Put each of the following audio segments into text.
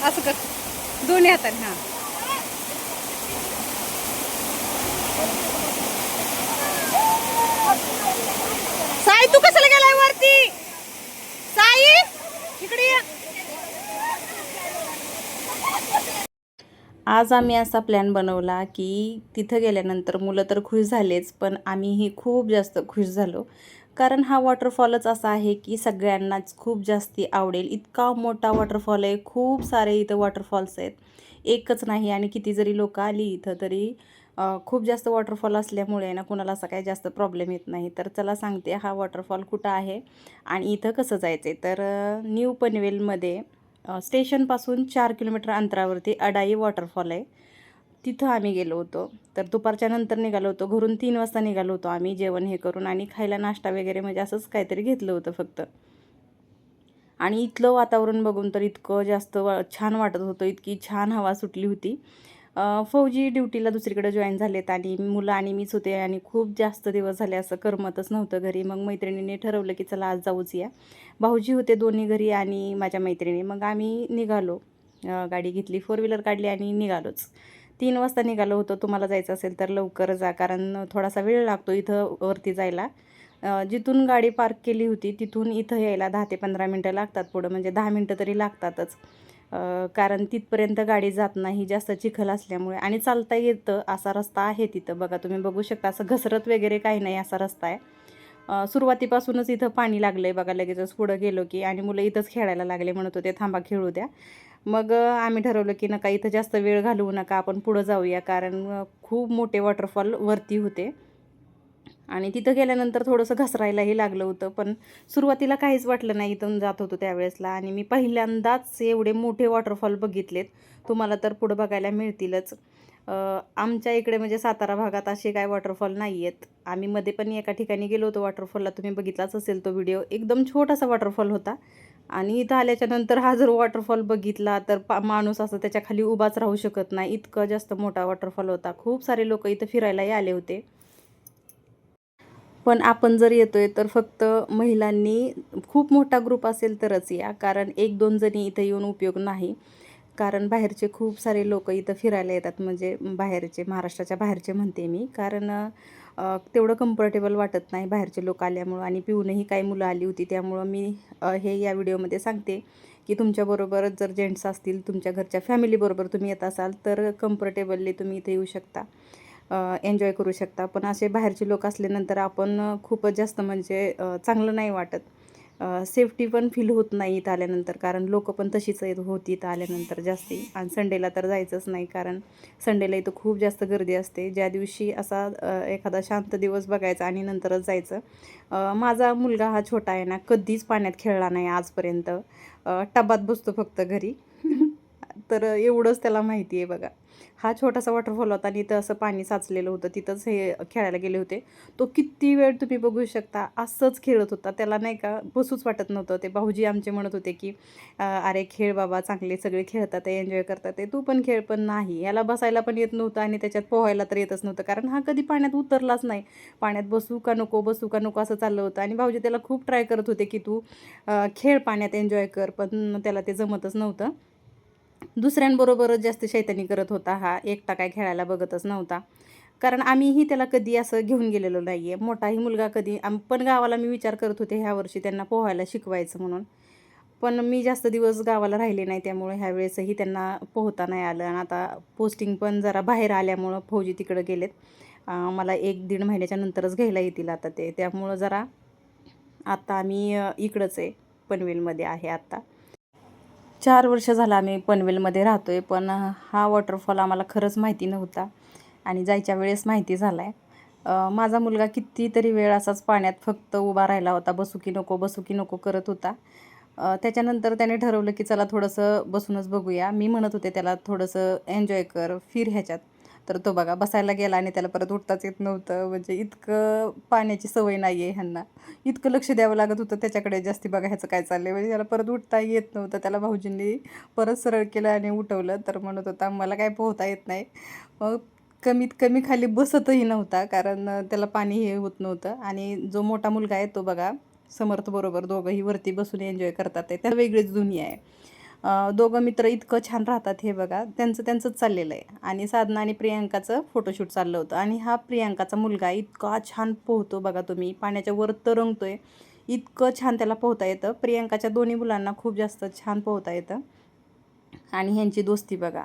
असं कर, दोन्ही हाताने. हां, साई तू कशाला गेलाय वरती? साई इकडे ये. आज आम्ही असा प्लॅन बनवला की तिथं गेल्यानंतर मुलं तर खुश झालेच, पण आम्हीही खूप जास्त खुश झालो. कारण हा वॉटरफॉलच असा आहे की सगळ्यांनाच खूप जास्ती आवडेल. इतका मोठा वॉटरफॉल आहे, खूप सारे इथं वॉटरफॉल्स आहेत, एकच नाही. आणि किती जरी लोक आली इथं तरी खूप जास्त वॉटरफॉल असल्यामुळे ना कुणाला असा काही जास्त प्रॉब्लेम येत नाही. तर चला सांगते हा वॉटरफॉल कुठं आहे आणि इथं कसं जायचं आहे. तर न्यू पनवेलमध्ये स्टेशनपासून 4 किलोमीटर अंतरावरती अडाई वॉटरफॉल आहे. तिथं आम्ही गेलो होतो. तर दुपारच्या नंतर निघालो होतो, घरून 3 वाजता निघालो होतो आम्ही जेवण हे करून, आणि खायला नाश्ता वगैरे म्हणजे असंच काहीतरी घेतलं होतं फक्त. आणि इथलं वातावरण बघून तर इतकं जास्त छान वाटत होतं, इतकी छान हवा सुटली होती. फौजी ड्युटीला दुसरीकडे जॉईन झालेत आणि मुलं आणि मीच होते, आणि खूप जास्त दिवस झाले असं करमतच नव्हतं घरी. मग मैत्रिणीने ठरवलं की चला आज जाऊच या. भाऊजी होते दोन्ही घरी आणि माझ्या मैत्रिणी. मग आम्ही निघालो, गाडी घेतली, फोर व्हीलर काढली आणि निघालोच. 3 वाजता निघालो होतो. तुम्हाला जायचं असेल तर लवकर जा, कारण थोडासा वेळ लागतो इथं वरती जायला. जिथून गाडी पार्क केली होती तिथून इथं यायला 10 ते 15 मिनटं लागतात, पुढं म्हणजे 10 मिनटं तरी लागतातच. कारण तिथपर्यंत गाडी जात नाही जास्त चिखल असल्यामुळे, आणि चालता येतं असा रस्ता आहे तिथं. बघा तुम्ही बघू शकता, असं घसरत वगैरे काही नाही असा रस्ता आहे. सुरुवातीपासूनच इथं पाणी लागलं आहे बघा, लगेचच पुढं गेलो की. आणि मुलं इथंच खेळायला लागले, म्हणत होते थांबा खेळू द्या. मग आम्ही ठरवलं की नका इथं जास्त वेळ घालवू नका, आपण पुढं जाऊया, कारण खूप मोठे वॉटरफॉल वरती होते. आणि तिथं गेल्यानंतर थोडंसं घसरायलाही लागलं होतं, पण सुरुवातीला काहीच वाटलं नाही इथून जात होतो त्यावेळेसला. आणि मी पहिल्यांदाच एवढे मोठे वॉटरफॉल बघितलेत. तुम्हाला तर पुढं बघायला मिळतीलच. आमच्या इकडे म्हणजे सातारा भागात असे काय वॉटरफॉल नाही आहेत. आम्ही मध्ये पण एका ठिकाणी गेलो होतो वॉटरफॉलला, तुम्ही बघितलाच असेल तो व्हिडिओ. एकदम छोटासा वॉटरफॉल होता, आणि इथं आल्याच्या नंतर हा जर वॉटरफॉल बघितला तर माणूस असं त्याच्या खाली उभाच राहू शकत नाही, इतकं जास्त मोठा वॉटरफॉल होता. खूप सारे लोक इथं फिरायलाही आले होते. पण आपण जर येतोय तर फक्त महिलांनी, खूप मोठा ग्रुप असेल तरच या, कारण 1-2 जणी इथं येऊन उपयोग नाही. कारण बाहेरचे खूप सारे लोक इथं फिरायला येतात, म्हणजे बाहेरचे, महाराष्ट्राच्या बाहेरचे म्हणते मी. कारण तेवढं कम्फर्टेबल वाटत नाही बाहेरचे लोक आल्यामुळं. आणि पिऊनही काही मुलं आली होती, त्यामुळं मी हे या व्हिडिओमध्ये सांगते की तुमच्याबरोबर जर जेंट्स असतील, तुमच्या घरच्या फॅमिलीबरोबर तुम्ही येत असाल तर कम्फर्टेबली तुम्ही इथे येऊ शकता, एन्जॉय करू शकता. पण असे बाहेरचे लोक असल्यानंतर आपण खूपच जास्त म्हणजे चांगलं नाही वाटत. सेफ्टी पण फील होत नाही इथं आल्यानंतर, कारण लोकं पण तशीच होती इथं आल्यानंतर जास्ती. आणि संडेला तर जायचंच नाही, कारण संडेला इथं खूप जास्त गर्दी असते. ज्या दिवशी असा एखादा शांत दिवस बघायचा आणि नंतरच जायचं. माझा मुलगा हा छोटा आहे ना, कधीच पाण्यात खेळला नाही आजपर्यंत. टबात बसतो फक्त घरी. तर एवढंच त्याला माहिती आहे बघा. हा छोटासा वॉटरफॉल होता आणि इथं असं पाणी साचलेलं होतं, तिथंच हे खेळायला गेले होते. तो किती वेळ तुम्ही बघू शकता असंच खेळत होता. त्याला नाही का बसूच वाटत नव्हतं. ते भाऊजी आमचे म्हणत होते की अरे खेळ बाबा, चांगले सगळे खेळतात आहे, एन्जॉय करतात आहे, तू पण खेळ. पण नाही, याला बसायला पण येत नव्हतं आणि त्याच्यात पोहायला तर येतच नव्हतं, कारण हा कधी पाण्यात उतरलाच नाही. पाण्यात बसू का नको, बसू का नको असं चाललं होतं. आणि भाऊजी त्याला खूप ट्राय करत होते की तू खेळ, पाण्यात एन्जॉय कर, पण त्याला ते जमतच नव्हतं. दुसऱ्यांबरोबरच जास्त शैतानी करत होता हा, एकटा काय खेळायला बघतच नव्हता. कारण आम्हीही त्याला कधी असं घेऊन गेलेलो नाही आहे. मोठाही मुलगा कधी, पण गावाला मी विचार करत होते ह्या वर्षी त्यांना पोहायला शिकवायचं म्हणून. पण मी जास्त दिवस गावाला राहिले नाही, त्यामुळे ह्या वेळेसही त्यांना पोहता नाही आलं. आणि आता पोस्टिंग पण जरा बाहेर आल्यामुळं फौजी तिकडं गेलेत. मला 1-1.5 महिन्याच्या नंतरच घ्यायला येतील आता ते, त्यामुळं जरा आता आम्ही इकडंच आहे, पनवेलमध्ये आहे आत्ता. 4 वर्ष झालं आम्ही पनवेलमध्ये राहतो आहे, पण हा वॉटरफॉल आम्हाला खरंच माहिती नव्हता आणि जायच्या वेळेस माहिती झाला आहे. माझा मुलगा कितीतरी वेळ असाच पाण्यात फक्त उभा राहिला होता, बसू की नको, बसू की नको करत होता. त्याच्यानंतर त्याने ठरवलं की चला थोडंसं बसूनच बघूया. मी म्हणत होते त्याला थोडंसं एन्जॉय कर, फिर ह्याच्यात. तर तो बघा बसायला गेला आणि त्याला परत उठताच येत नव्हतं. म्हणजे इतकं पाण्याची सवय नाही आहे ह्यांना. इतकं लक्ष द्यावं लागत होतं त्याच्याकडे जास्ती, बघा ह्याचं काय चाललं आहे. म्हणजे त्याला परत उठता येत नव्हतं. त्याला भाऊजींनी परत सरळ केलं आणि उठवलं. तर म्हणत होता मला काय पोहता येत नाही. मग कमीत कमी खाली बसतही नव्हता, कारण त्याला पाणी हे होत नव्हतं. आणि जो मोठा मुलगा आहे तो बघा, समर्थ बरोबर दोघंही वरती बसून एन्जॉय करतात आहे, तर वेगळीच दुनिया आहे. दोघं मित्र इतकं छान राहतात हे बघा, त्यांचंच चाललेलं आहे. आणि साधना आणि प्रियांकाचं फोटोशूट चाललं होतं. आणि हा प्रियांकाचा मुलगा इतका छान पोहतो बघा तुम्ही, पाण्याच्या वर तरंगतोय. इतकं छान त्याला पोहता येतं. प्रियांकाच्या दोन्ही मुलांना खूप जास्त छान पोहता येतं. आणि ह्यांची दोस्ती बघा,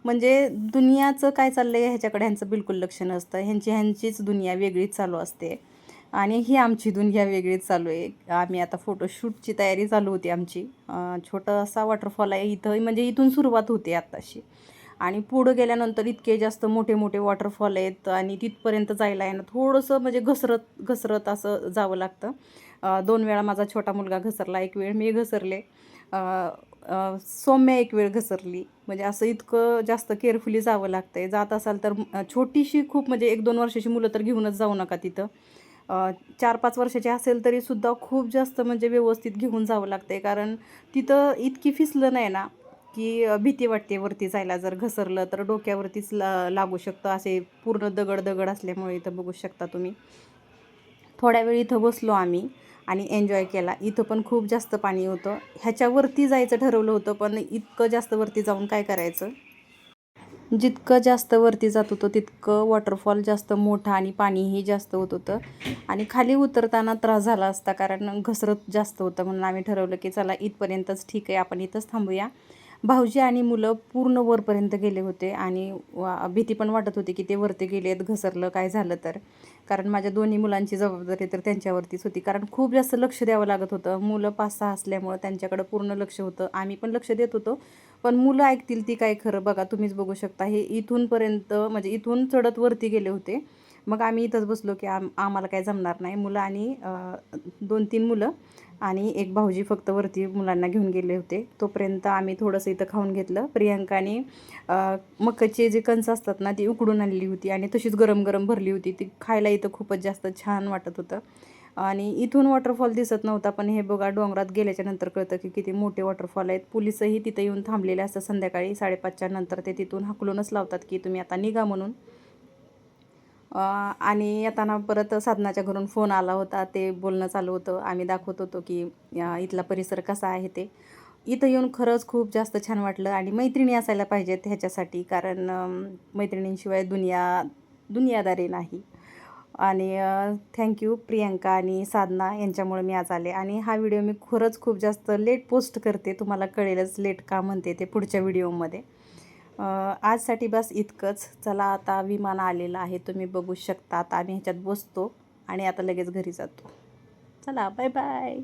म्हणजे दुनियाचं काय चाललं आहे ह्याच्याकडे ह्यांचं बिलकुल लक्ष नसतं. ह्यांचीच दुनिया वेगळीच चालू असते आणि ही आमची दुनिया वेगळीच चालू आहे. आम्ही आता फोटोशूटची तयारी चालू होती आमची. छोटासा वॉटरफॉल आहे इथं, म्हणजे इथून सुरुवात होते आत्ताशी. आणि पुढं गेल्यानंतर इतके जास्त मोठे मोठे वॉटरफॉल आहेत आणि तिथपर्यंत जायला आहे ना थोडंसं म्हणजे घसरत घसरत असं जावं लागतं. 2 वेळा माझा छोटा मुलगा घसरला, 1 वेळ मी घसरले, सौम्या 1 वेळ घसरली. म्हणजे असं इतकं जास्त केअरफुली जावं लागतं आहे. जात असाल तर छोटीशी खूप म्हणजे 1-2 वर्षाची मुलं तर घेऊनच जाऊ नका तिथं. 4-5 वर्षाची असेल तरीसुद्धा खूप जास्त म्हणजे व्यवस्थित घेऊन जावं लागतं आहे. कारण तिथं इतकी फिसलं नाही ना, की भीती वाटते वरती जायला. जर घसरलं तर डोक्यावरतीच लागू शकतं. असे पूर्ण दगड दगड असल्यामुळे इथं बघू शकता तुम्ही. थोड्या वेळ इथं बसलो आम्ही आणि एन्जॉय केला. इथं पण खूप जास्त पाणी होतं. ह्याच्यावरती जायचं ठरवलं होतं, पण इतकं जास्त वरती जाऊन काय करायचं. जितकं जास्त वरती जात होतं तितकं वॉटरफॉल जास्त मोठा आणि पाणीही जास्त होत होतं. आणि खाली उतरताना त्रास झाला असता, कारण घसरत जास्त होतं. म्हणून आम्ही ठरवलं की चला इथपर्यंतच ठीक आहे, आपण इथंच थांबूया. भाऊजी आणि मुलं पूर्ण वरपर्यंत गेले होते आणि भीती पण वाटत होती की ते वरती गेलेत, घसरलं काय झालं तर. कारण माझ्या दोन्ही मुलांची जबाबदारी तर त्यांच्यावरतीच होती. कारण खूप जास्त लक्ष द्यावं लागत होतं. मुलं 5-6 असल्यामुळं त्यांच्याकडं पूर्ण लक्ष होतं. आम्ही पण लक्ष देत होतो. पण मुलं ऐकतील ती काय खरं, बघा तुम्हीच बघू शकता. हे इथूनपर्यंत म्हणजे इथून चढत वरती गेले होते. मग आम्ही इथंच बसलो की आम्हाला काय जमणार नाही. मुलं आणि 2-3 मुलं आणि एक भाऊजी फक्त वरती मुलांना घेऊन गेले होते. तोपर्यंत आम्ही थोडंसं इथं खाऊन घेतलं. प्रियांकाने मकाचे जे कणसं असतात ना ती उकडून आणली होती आणि तशीच गरम गरम भरली होती. ती खायला इथं खूपच जास्त छान वाटत होतं. आणि इथून वॉटरफॉल दिसत नव्हता, पण हे बघा डोंगरात गेल्याच्या नंतर कळतं की किती मोठे वॉटरफॉल आहेत. पोलिसही तिथे येऊन थांबलेले असतात. संध्याकाळी 5:30च्या नंतर ते तिथून हाकलूनच लावतात की तुम्ही आता निघा म्हणून. आणि येताना परत साधनाच्या घरून फोन आला होता. ते बोलणं चालू होतं. आम्ही दाखवत होतो की इथला परिसर कसा आहे ते. इथं येऊन खरंच खूप जास्त छान वाटलं. आणि मैत्रिणी असायला पाहिजेत ह्याच्यासाठी, कारण मैत्रिणींशिवाय दुनियादारी नाही. आणि थँक्यू प्रियांका आणि साधना यांच्यामुळे मी आज आले. आणि हा व्हिडिओ मी खरंच खूप जास्त लेट पोस्ट करते. तुम्हाला कळेलच लेट का म्हणते ते पुढच्या व्हिडिओमध्ये. आजसाठी बस इतकंच. चला आता विमान आलेलं आहे, तुम्ही बघू शकता. आता आम्ही ह्याच्यात बसतो आणि आता लगेच घरी जातो. चला बाय बाय.